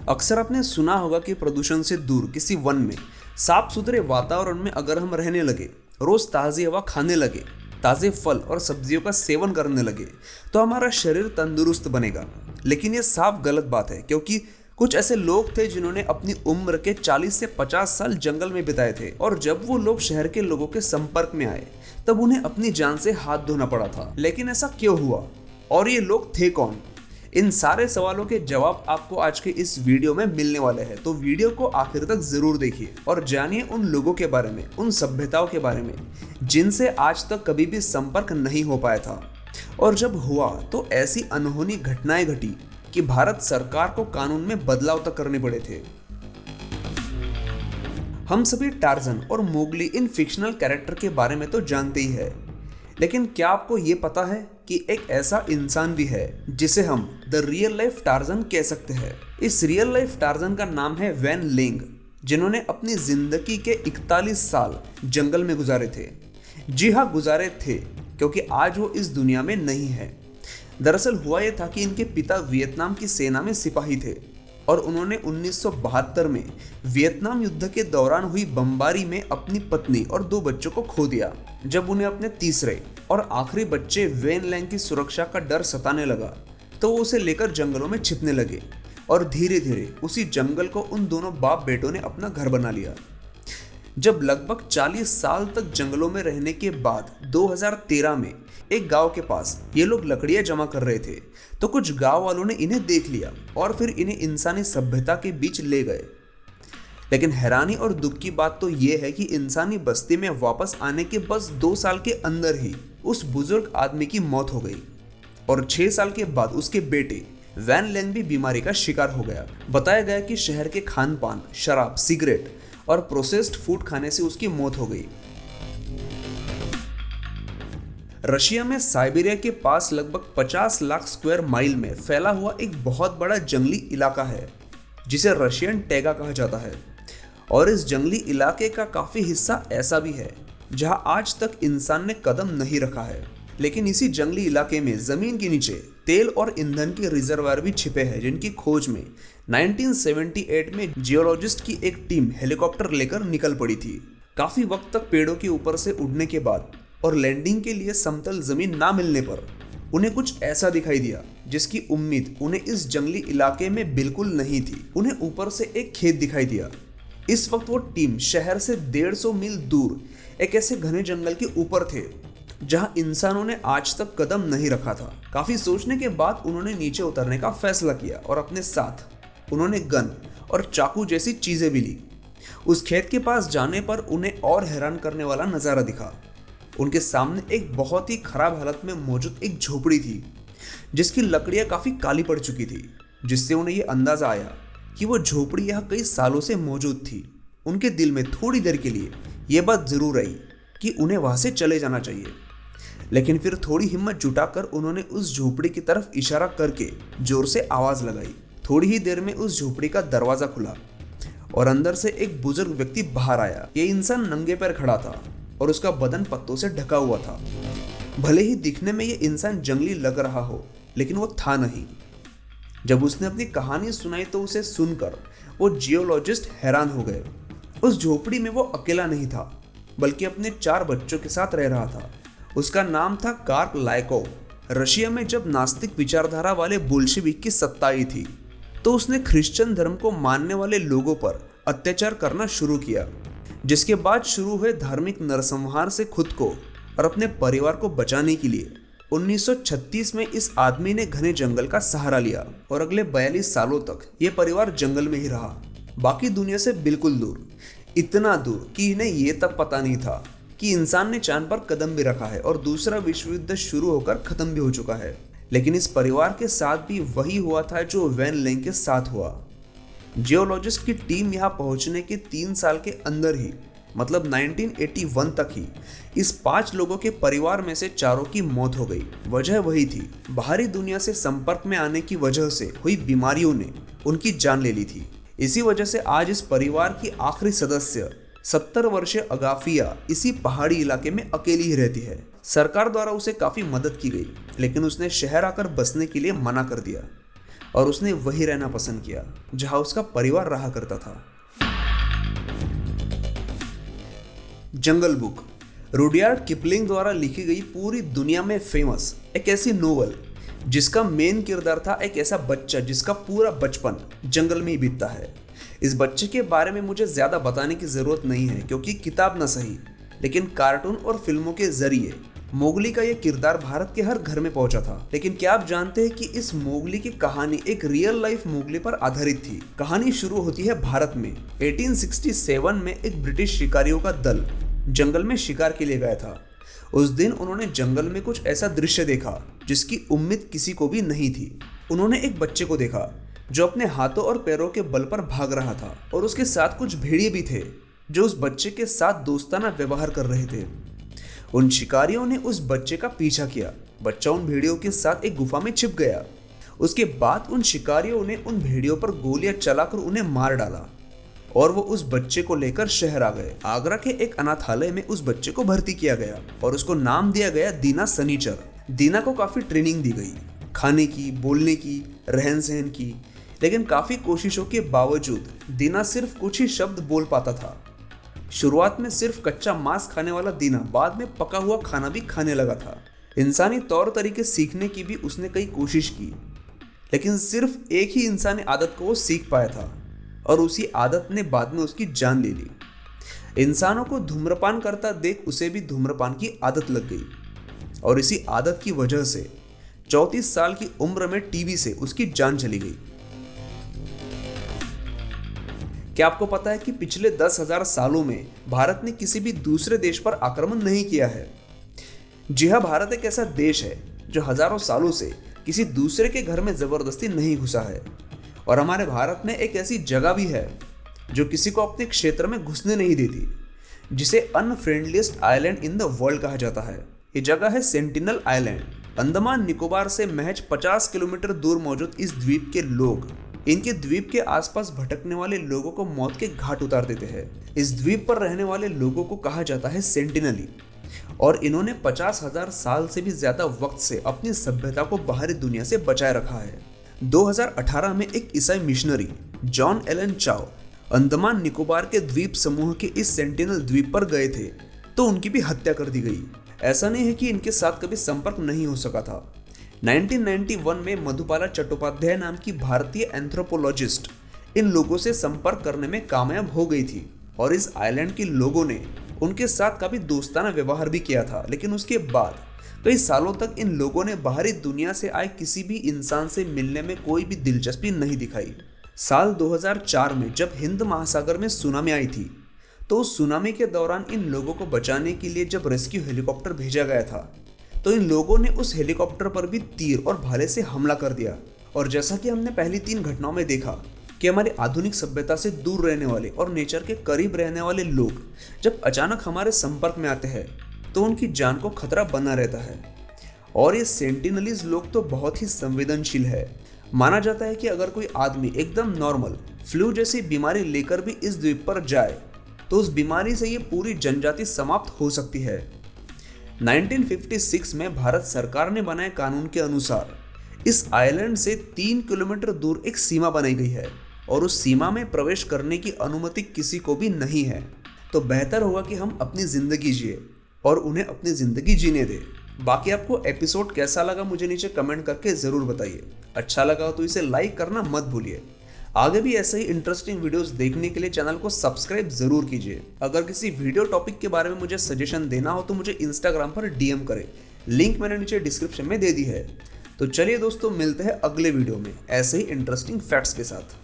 अक्सर आपने सुना होगा कि प्रदूषण से दूर किसी वन में साफ सुथरे वातावरण में अगर हम रहने लगे, रोज ताज़ी हवा खाने लगे, ताज़े फल और सब्जियों का सेवन करने लगे, तो हमारा शरीर तंदुरुस्त बनेगा। लेकिन ये साफ गलत बात है, क्योंकि कुछ ऐसे लोग थे जिन्होंने अपनी उम्र के 40 से 50 साल जंगल में बिताए थे, और जब वो लोग शहर के लोगों के संपर्क में आए तब उन्हें अपनी जान से हाथ धोना पड़ा था। लेकिन ऐसा क्यों हुआ और ये लोग थे कौन? इन सारे सवालों के जवाब आपको आज के इस वीडियो में मिलने वाले हैं, तो वीडियो को आखिर तक जरूर देखिए और जानिए उन लोगों के बारे में, उन सभ्यताओं के बारे में जिनसे आज तक कभी भी संपर्क नहीं हो पाया था, और जब हुआ तो ऐसी अनहोनी घटनाएं घटी कि भारत सरकार को कानून में बदलाव तक करने पड़े थे। हम सभी टार्जन और मोगली इन फिक्शनल कैरेक्टर के बारे में तो जानते ही है, लेकिन क्या आपको ये पता है कि एक ऐसा इंसान भी है जिसे हम द रियल लाइफ टार्जन कह सकते हैं। इस रियल लाइफ टार्जन का नाम है वैन लिंग, जिन्होंने अपनी जिंदगी के 41 साल जंगल में गुजारे थे। जी हाँ, गुजारे थे, क्योंकि आज वो इस दुनिया में नहीं है। दरअसल हुआ ये था कि इनके पिता वियतनाम की सेना में सिपाही थे और उन्होंने 1972 में वियतनाम युद्ध के दौरान हुई बमबारी में अपनी पत्नी और 2 बच्चों को खो दिया। जब उन्हें अपने तीसरे और आखिरी बच्चे वैन लैंग की सुरक्षा का डर सताने लगा तो वो उसे लेकर जंगलों में छिपने लगे, और धीरे धीरे उसी जंगल को उन दोनों बाप बेटों ने अपना घर बना लिया। जब लगभग 40 साल तक जंगलों में रहने के बाद 2013 में एक गांव के पास ये लोग लकड़ियां जमा कर रहे थे, तो कुछ गांव वालों ने इन्हें देख लिया और फिर इन्हें इंसानी सभ्यता के बीच ले गए। लेकिन हैरानी और दुख की बात तो ये है कि इंसानी बस्ती में वापस आने के बस 2 साल के अंदर ही उस बुजुर्ग आदमी की मौत हो गई, और 6 साल के बाद उसके बेटे वैन लैंग भी बीमारी का शिकार हो गया। बताया गया कि शहर के खान पान, शराब, सिगरेट और प्रोसेस्ड फूड खाने से उसकी मौत हो गई। रशिया में साइबेरिया के पास लगभग 50 लाख स्क्वायर माइल में फैला हुआ एक बहुत बड़ा जंगली इलाका है जिसे रशियन टैगा कहा जाता है, और इस जंगली इलाके का काफ़ी हिस्सा ऐसा भी है जहां आज तक इंसान ने कदम नहीं रखा है। लेकिन इसी जंगली इलाके में ज़मीन के नीचे तेल और ईंधन के रिजर्वायर भी छिपे हैं, जिनकी खोज में 1978 में जियोलॉजिस्ट की एक टीम हेलीकॉप्टर लेकर निकल पड़ी थी। काफ़ी वक्त तक पेड़ों के ऊपर से उड़ने के बाद और लैंडिंग के लिए समतल जमीन ना मिलने पर उन्हें कुछ ऐसा दिखाई दिया जिसकी उम्मीद उन्हें इस जंगली इलाके में बिल्कुल नहीं थी। उन्हें ऊपर से एक खेत दिखाई दिया। इस वक्त वो टीम शहर से 150 मील दूर एक ऐसे घने जंगल के ऊपर थे जहां इंसानों ने आज तक कदम नहीं रखा था। काफी सोचने के बाद उन्होंने नीचे उतरने का फैसला किया और अपने साथ उन्होंने गन और चाकू जैसी चीजें भी ली। उस खेत के पास जाने पर उन्हें और हैरान करने वाला नजारा दिखा। उनके सामने एक बहुत ही खराब हालत में मौजूद एक झोपड़ी थी जिसकी लकड़ियां काफी काली पड़ चुकी थी, जिससे उन्हें यह अंदाजा आया कि वो झोपड़ी यहाँ कई सालों से मौजूद थी। उनके दिल में थोड़ी देर के लिए यह बात जरूर आई कि उन्हें वहां से चले जाना चाहिए, लेकिन फिर थोड़ी हिम्मत जुटाकर उन्होंने उस झोपड़ी की तरफ इशारा करके जोर से आवाज लगाई। थोड़ी ही देर में उस झोपड़ी का दरवाजा खुला और अंदर से एक बुजुर्ग व्यक्ति बाहर आया। ये इंसान नंगे पैर खड़ा था और उसका बदन पत्तों से ढका हुआ था। भले ही दिखने में ये इंसान जंगली लग रहा हो, लेकिन वो था नहीं। जब उसने अपनी कहानी सुनाई तो उसे सुनकर वो जियोलॉजिस्ट हैरान हो गए। उस झोपड़ी में वो अकेला नहीं था, बल्कि अपने 4 बच्चों के साथ रह रहा था। उसका नाम था कार्प लाइकोव। रशिया में जब नास्तिक विचारधारा वाले बोल्शेविक की सत्ता आई थी तो उसने क्रिश्चियन धर्म को मानने वाले लोगों पर अत्याचार करना शुरू किया, जिसके बाद शुरू हुए धार्मिक नरसंहार से खुद को और अपने परिवार को बचाने के लिए 1936 में इस आदमी ने घने जंगल का सहारा लिया, और अगले 42 सालों तक ये परिवार जंगल में ही रहा, बाकी दुनिया से बिल्कुल दूर। इतना दूर कि इन्हें ये तक पता नहीं था कि इंसान ने चांद पर कदम भी रखा है और दूसरा विश्व युद्ध शुरू होकर खत्म भी हो चुका है। लेकिन इस परिवार के साथ भी वही हुआ था जो वैन लैंग के साथ हुआ। जियोलॉजिस्ट की टीम यहाँ पहुंचने के 3 साल के अंदर ही, मतलब 1981 तक ही, इस 5 लोगों के परिवार में से 4 की मौत हो गई। वजह वही थी, बाहरी दुनिया से संपर्क में आने की वजह से हुई बीमारियों ने उनकी जान ले ली थी। इसी वजह से आज इस परिवार की आखिरी सदस्य 70 वर्षीय अगाफिया इसी पहाड़ी इलाके में अकेली ही रहती है। सरकार द्वारा उसे काफी मदद की गई, लेकिन उसने शहर आकर बसने के लिए मना कर दिया। और उसने वही रहना पसंद किया जहां उसका परिवार रहा करता था। जंगल बुक रुडयार्ड किपलिंग द्वारा लिखी गई पूरी दुनिया में फेमस एक ऐसी नोवेल जिसका मेन किरदार था एक ऐसा बच्चा जिसका पूरा बचपन जंगल में ही बीतता है। इस बच्चे के बारे में मुझे ज़्यादा बताने की ज़रूरत नहीं है क्योंकि किताब न सही लेकिन कार्टून और फिल्मों के जरिए मोगली का यह किरदार भारत के हर घर में पहुंचा था। लेकिन क्या आप जानते हैं कि इस मोगली की कहानी एक रियल लाइफ मोगली पर आधारित थी। कहानी शुरू होती है भारत में 1867 में एक ब्रिटिश शिकारियों का दल जंगल में शिकार के लिए गया था। उस दिन उन्होंने जंगल में कुछ ऐसा दृश्य देखा जिसकी उम्मीद किसी को भी नहीं थी। उन्होंने एक बच्चे को देखा जो अपने हाथों और पैरों के बल पर भाग रहा था और उसके साथ कुछ भेड़िए भी थे जो उस बच्चे के साथ दोस्ताना व्यवहार कर रहे थे। उन शिकारियों ने उस बच्चे का पीछा किया। बच्चा उन भेड़ियों के साथ एक गुफा में छिप गया। उसके बाद उन शिकारियों ने उन भेड़ियों पर गोलियां चलाकर उन्हें मार डाला और वो उस बच्चे को लेकर शहर आ गए। आगरा के एक अनाथालय में उस बच्चे को भर्ती किया गया और उसको नाम दिया गया दीना सनीचर। दीना को काफ़ी ट्रेनिंग दी गई, खाने की, बोलने की, रहन सहन की, लेकिन काफ़ी कोशिशों के बावजूद दीना सिर्फ कुछ ही शब्द बोल पाता था। शुरुआत में सिर्फ कच्चा मांस खाने वाला दीना बाद में पका हुआ खाना भी खाने लगा था। इंसानी तौर तरीके सीखने की भी उसने कई कोशिश की लेकिन सिर्फ एक ही इंसानी आदत को वो सीख पाया था और उसी आदत ने बाद में उसकी जान ले ली। इंसानों को धूम्रपान करता देख उसे भी धूम्रपान की आदत लग गई और इसी आदत की वजह से 34 साल की उम्र में टीबी से उसकी जान चली गई। क्या आपको पता है कि पिछले 10,000 सालों में भारत ने किसी भी दूसरे देश पर आक्रमण नहीं किया है? जी हाँ, भारत एक ऐसा देश है जो हजारों सालों से किसी दूसरे के घर में जबरदस्ती नहीं घुसा है और हमारे भारत में एक ऐसी जगह भी है जो किसी को अपने क्षेत्र में घुसने नहीं देती, जिसे अनफ्रेंडलीस्ट आइलैंड इन द वर्ल्ड कहा जाता है। ये जगह है सेंटिनल आइलैंड। अंडमान निकोबार से महज 50 किलोमीटर दूर मौजूद इस द्वीप के लोग इनके द्वीप के आसपास भटकने वाले लोगों को मौत के घाट उतार देते हैं। इस द्वीप पर रहने वाले लोगों को कहा जाता है सेंटिनली और इन्होंने 50,000 साल से भी ज्यादा वक्त से अपनी सभ्यता को बाहरी दुनिया से बचाए रखा है। 2018 में एक ईसाई मिशनरी जॉन एलन चाओ अंडमान निकोबार के द्वीप समूह के इस सेंटिनल द्वीप पर गए थे तो उनकी भी हत्या कर दी गई। ऐसा नहीं है कि इनके साथ कभी संपर्क नहीं हो सका था। 1991 में मधुबाला चट्टोपाध्याय नाम की भारतीय एंथ्रोपोलॉजिस्ट इन लोगों से संपर्क करने में कामयाब हो गई थी और इस आइलैंड के लोगों ने उनके साथ काफी दोस्ताना व्यवहार भी किया था। लेकिन उसके बाद कई सालों तक इन लोगों ने बाहरी दुनिया से आए किसी भी इंसान से मिलने में कोई भी दिलचस्पी नहीं दिखाई। साल 2004 में जब हिंद महासागर में सुनामी आई थी तो उस सुनामी के दौरान इन लोगों को बचाने के लिए जब रेस्क्यू हेलीकॉप्टर भेजा गया था तो इन लोगों ने उस हेलीकॉप्टर पर भी तीर और भाले से हमला कर दिया। और जैसा कि हमने पहली 3 घटनाओं में देखा कि हमारे आधुनिक सभ्यता से दूर रहने वाले और नेचर के करीब रहने वाले लोग जब अचानक हमारे संपर्क में आते हैं तो उनकी जान को खतरा बना रहता है। और ये सेंटिनलीज लोग तो बहुत ही संवेदनशील है। माना जाता है कि अगर कोई आदमी एकदम नॉर्मल फ्लू जैसी बीमारी लेकर भी इस द्वीप पर जाए तो उस बीमारी से ये पूरी जनजाति समाप्त हो सकती है। 1956 में भारत सरकार ने बनाए कानून के अनुसार इस आइलैंड से 3 किलोमीटर दूर एक सीमा बनाई गई है और उस सीमा में प्रवेश करने की अनुमति किसी को भी नहीं है। तो बेहतर होगा कि हम अपनी ज़िंदगी जिए और उन्हें अपनी ज़िंदगी जीने दें। बाकी आपको एपिसोड कैसा लगा मुझे नीचे कमेंट करके ज़रूर बताइए। अच्छा लगा तो इसे लाइक करना मत भूलिए। आगे भी ऐसे ही इंटरेस्टिंग वीडियोस देखने के लिए चैनल को सब्सक्राइब जरूर कीजिए। अगर किसी वीडियो टॉपिक के बारे में मुझे सजेशन देना हो तो मुझे इंस्टाग्राम पर डीएम करें, लिंक मैंने नीचे डिस्क्रिप्शन में दे दी है। तो चलिए दोस्तों, मिलते हैं अगले वीडियो में ऐसे ही इंटरेस्टिंग फैक्ट्स के साथ।